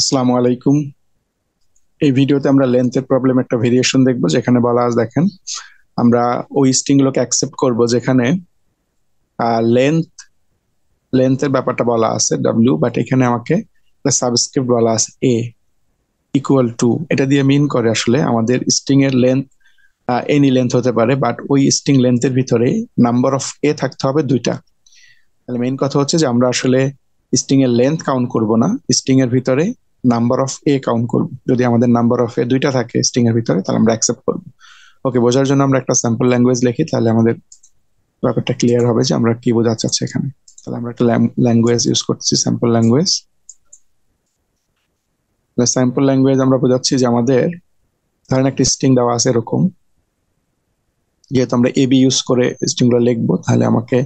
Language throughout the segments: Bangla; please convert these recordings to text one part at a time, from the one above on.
আসসালামু আলাইকুম। এই ভিডিওতে আমরা লেন্থের প্রবলেম একটা ভেরিয়েশন দেখবো, যেখানে বলা আছে দেখেন আমরা ওই স্ট্রিং গুলোকে অ্যাকসেপ্ট করব যেখানে লেন্থ লেন্থের ব্যাপারটা বলা আছে ডব্লিউ, বাট এখানে আমাকে সাবস্ক্রিপ্ট বলা আছে এ ইকুয়াল টু। এটা দিয়ে মিন করে আসলে আমাদের স্ট্রিং এর লেন্থ এনি লেন্থ হতে পারে, বাট ওই স্ট্রিং লেন্থের ভিতরে নাম্বার অফ এ থাকতে হবে দুইটা। তাহলে মেইন কথা হচ্ছে যে আমরা আসলে স্ট্রিং এর লেন্থ কাউন্ট করব না, স্ট্রিং এর ভিতরে নাম্বার অফ এ কাউন্ট করব। যদি আমাদের নাম্বার অফ এ দুইটা থাকে স্ট্রিং এর ভিতরে, তাহলে আমরা অ্যাকসেপ্ট করব। ওকে, বোঝার জন্য আমরা একটা স্যাম্পল ল্যাঙ্গুয়েজ লিখি, তাহলে আমাদের ব্যাপারটা ক্লিয়ার হবে যে আমরা কি বোঝাতে চাচ্ছি এখানে। তাহলে আমরা একটা ল্যাঙ্গুয়েজ ইউজ করছি, স্যাম্পল ল্যাঙ্গুয়েজ। স্যাম্পল ল্যাঙ্গুয়েজ আমরা বোঝাচ্ছি যে আমাদের ধরেন একটা স্ট্রিং দেওয়া আছে এরকম, যেহেতু আমরা এ বি ইউজ করে স্ট্রিং গুলো লিখবো, তাহলে আমাকে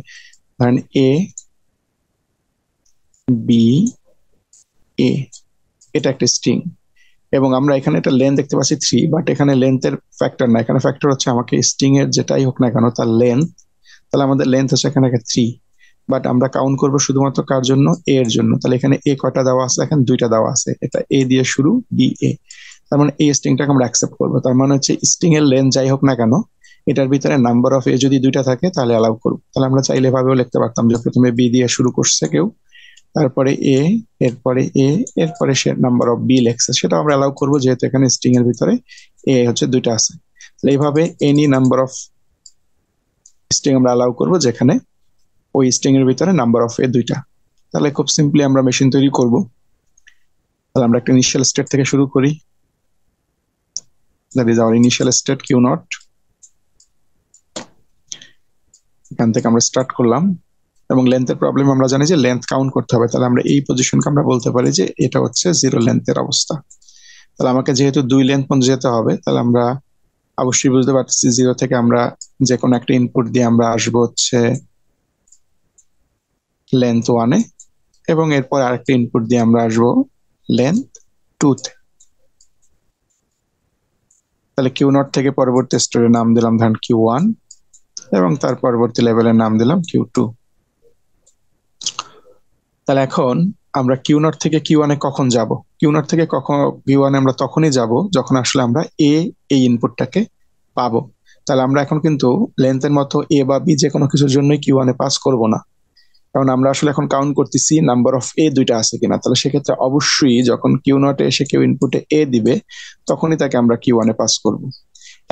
ধরেন এ বি এ, এটা একটা স্ট্রিং। এবং আমরা এখানে একটা লেন্থ দেখতে পাচ্ছি 3, বাট এখানে লেন্থের ফ্যাক্টর না, এখানে ফ্যাক্টর হচ্ছে আমাকে স্ট্রিং এর যেটাই হোক না কেন তার লেন্থ। তাহলে আমাদের লেন্থ হচ্ছে এখানে 3, বাট আমরা কাউন্ট করব শুধুমাত্র কার জন্য, এ এর জন্য। তাহলে এখানে এ কয়টা দেওয়া আছে, এখানে দুইটা দেওয়া আছে, এটা এ দিয়ে শুরু বি এ। তার মানে এই স্ট্রিংটাকে আমরা অ্যাকসেপ্ট করবো। তার মানে হচ্ছে স্ট্রিং এর লেন্থ যাই হোক না কেন, এটার ভিতরে নাম্বার অফ এ যদি দুইটা থাকে তাহলে অ্যালাউ করবো। তাহলে আমরা চাইলে এভাবেও লিখতে পারতাম যে প্রথমে বি দিয়ে শুরু করছে কেউ, তারপরে এ, এরপরে এ, এরপরে সে নাম্বার অফ বি লেখছে, সেটা আমরা অ্যালাউ করবো যেহেতু এখানে স্ট্রিং এর ভিতরে এ হচ্ছে দুইটা আছে। তাহলে এইভাবে এনি নাম্বার অফ স্ট্রিং আমরা অ্যালাউ করবো যেখানে ওই স্ট্রিং এর ভিতরে নাম্বার অফ এ দুইটা। তাহলে খুব সিম্পলি আমরা মেশিন তৈরি করব। তাহলে আমরা একটা ইনিশিয়াল স্টেট থেকে শুরু করি, that is our initial state q naught. এখান থেকে আমরা স্টার্ট করলাম, এবং লেন্থের প্রবলেম আমরা জানি যে লেন্থ কাউন্ট করতে হবে। তাহলে আমরা এই পজিশনকে আমরা বলতে পারি যে এটা হচ্ছে জিরো লেন্থের অবস্থা। তাহলে আমাকে যেহেতু দুই লেন্থ পর্যন্ত যেতে হবে, তাহলে আমরা অবশ্যই বুঝতে পারতেছি জিরো থেকে আমরা যে কোনো একটা ইনপুট দিয়ে আমরা আসবো হচ্ছে লেন্থ ওয়ানে, এবং এরপর আরেকটা ইনপুট দিয়ে আমরা আসবো লেন্থ টুতে। তাহলে কিউ নট থেকে পরবর্তী স্টোরের নাম দিলাম ধরেন কিউ ওয়ান, এবং তার পরবর্তী লেভেলের নাম দিলাম কিউ টু। তাহলে এখন আমরা কিউ নট থেকে কিউ ওয়ানে কখন যাব? কিউ নট থেকে কখন কিউ ওয়ানে আমরা তখনই যাব যখন আসলে আমরা এ এই ইনপুটটাকে পাবো। তাহলে আমরা এখন কিন্তু লেন্থের মতো এ বা বি যে কোনো কিছুর জন্যই কিউ ওয়ানে পাস করব না, কারণ আমরা আসলে এখন কাউন্ট করতেছি নাম্বার অফ এ দুইটা আছে কিনা। তাহলে সেক্ষেত্রে অবশ্যই যখন কিউ নটে এসে কেউ ইনপুটে এ দিবে, তখনই তাকে আমরা কিউ ওয়ানে পাস করব।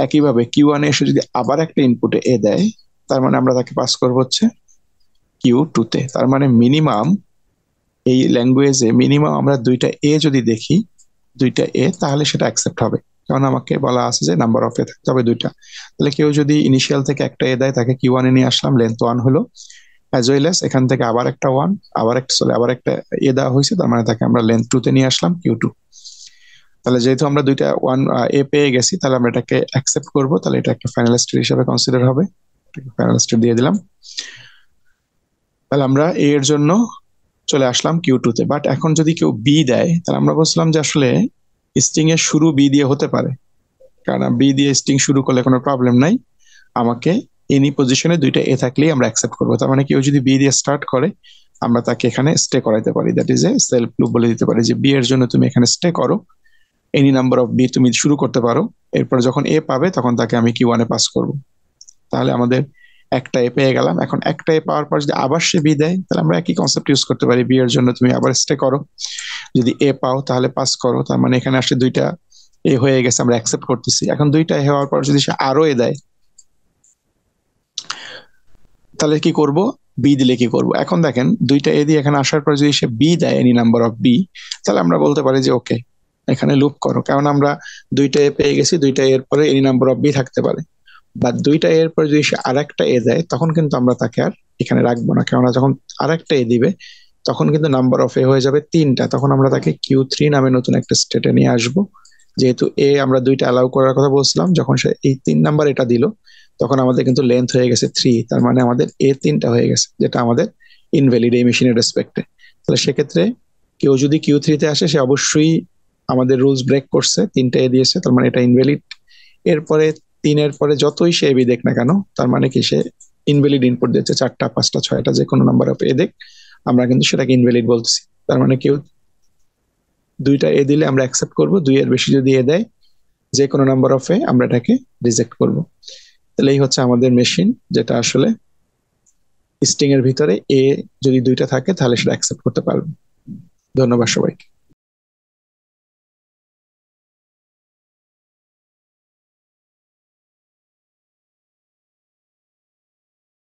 একইভাবে কিউ ওয়ানে এসে যদি আবার একটা ইনপুটে এ দেয়, তার মানে আমরা তাকে পাস করবো হচ্ছে কিউ টুতে। তার মানে মিনিমাম এই ল্যাঙ্গুয়েজে মিনিমাম আমরা দুইটা এ যদি দেখি, দুইটা এ, তাহলে সেটা অ্যাকসেপ্ট হবে, কারণ আমাকে বলা আছে যে নাম্বার অফ এ থাকতে হবে দুইটা। তাহলে কেউ যদি ইনিশিয়াল থেকে একটা এ দেয়, তাকে কিউ ওয়ানে নিয়ে আসলাম, লেন্থ ওয়ান হলো, অ্যাজ ওয়েল এস এখান থেকে আবার একটা ওয়ান, আবার একটা এ দেওয়া হয়েছে, তার মানে তাকে আমরা লেন্থ টু তে নিয়ে আসলাম, কিউ টু। তাহলে যেহেতু আমরা দুইটা ওয়ান এ পেয়ে গেছি, তাহলে আমরা এটাকে অ্যাকসেপ্ট করবো। তাহলে এটা একটা ফাইনাল স্টেট হিসেবে কনসিডার হবে, ফাইনাল স্টেট দিয়ে দিলাম। তাহলে আমরা এ এর জন্য চলে আসলাম কিউ টু তে। বাট এখন যদি কেউ বি দেয়, তাহলে আমরা বলছিলাম যে আসলে স্ট্রিং এর শুরু বি দিয়ে হতে পারে, কারণ বি দিয়ে স্ট্রিং শুরু করলে কোনো প্রবলেম নাই, আমাকে এনি পজিশনে দুইটা এ থাকলেই আমরা অ্যাকসেপ্ট করবো। তার মানে কেউ যদি বি দিয়ে স্টার্ট করে, আমরা তাকে এখানে স্টে করাইতে পারি, that is a self loop বলে দিতে পারি যে বি এর জন্য তুমি এখানে স্টে করো, এনি নাম্বার অফ বি তুমি শুরু করতে পারো, এরপর যখন এ পাবে তখন তাকে আমি কিউ ওয়ানে পাস করবো। তাহলে আমাদের একটা এ পেয়ে গেলাম। এখন একটা এ পাওয়ার পর যদি আবার সে বি দেয়, তাহলে আমরা একই কনসেপ্ট ইউজ করতে পারি, বি এর জন্য তুমি আবার স্টে করো, যদি এ পাও তাহলে পাস করো। তার মানে এখানে আসলে দুইটা এ হয়ে গেছে, আমরা অ্যাকসেপ্ট করতেছি। এখন দুইটা এ হওয়ার পর যদি সে আরো এ দেয়, তাহলে কি করব, বি দিলে কি করব? এখন দেখেন দুইটা এ দিয়ে এখানে আসার পর যদি সে বি দেয়, এনি নাম্বার অফ বি, তাহলে আমরা বলতে পারি যে ওকে, এখানে লুপ করো, কারণ আমরা দুইটা এ পেয়ে গেছি, দুইটা এর পরে এনি নাম্বার অফ বি থাকতে পারে। বা দুইটা এর পরে যদি সে আরেকটা এ দেয়, তখন কিন্তু আমরা তাকে আর এখানে রাখবো না, কেননা যখন আরেকটা এ দিবে তখন কিন্তু নাম্বার অফ এ হয়ে যাবে তিনটা, তখন আমরা তাকে কিউ থ্রি নামে নতুন একটা স্টেটে নিয়ে আসবো। যেহেতু এ আমরা দুইটা অ্যালাউ করার কথা বলছিলাম, যখন সে এই 3 নাম্বার এটা দিল, তখন আমাদের কিন্তু লেন্থ হয়ে গেছে 3, তার মানে আমাদের এ তিনটা হয়ে গেছে, যেটা আমাদের ইনভ্যালিড এই মেশিনের রেসপেক্টে। তাহলে সেক্ষেত্রে কেউ যদি কিউ থ্রিতে আসে, সে অবশ্যই আমাদের রুলস ব্রেক করছে, তিনটা এ দিয়েছে, তার মানে এটা ইনভ্যালিড। এরপরে তিনের পরে যতই সে এবি দেখ না কেন, তার মানে কি সে ইনভ্যালিড ইনপুট দিচ্ছে, চারটা পাঁচটা ছয়টা যে কোনো নাম্বার অফ এ দেখ, আমরা কিন্তু সেটাকে ইনভ্যালিড বলতেছি। তার মানে কেউ দুইটা এ দিলে আমরা অ্যাকসেপ্ট করব, 2 এর বেশি যদি এ দেয়, যে কোনো নাম্বার অফ এ আমরা এটাকে রিজেক্ট করব। তাহলে এই হচ্ছে আমাদের মেশিন, যেটা আসলে স্ট্রিং এর ভিতরে এ যদি 2টা থাকে তাহলে সেটা অ্যাকসেপ্ট করতে পারবে। ধন্যবাদ সবাইকে।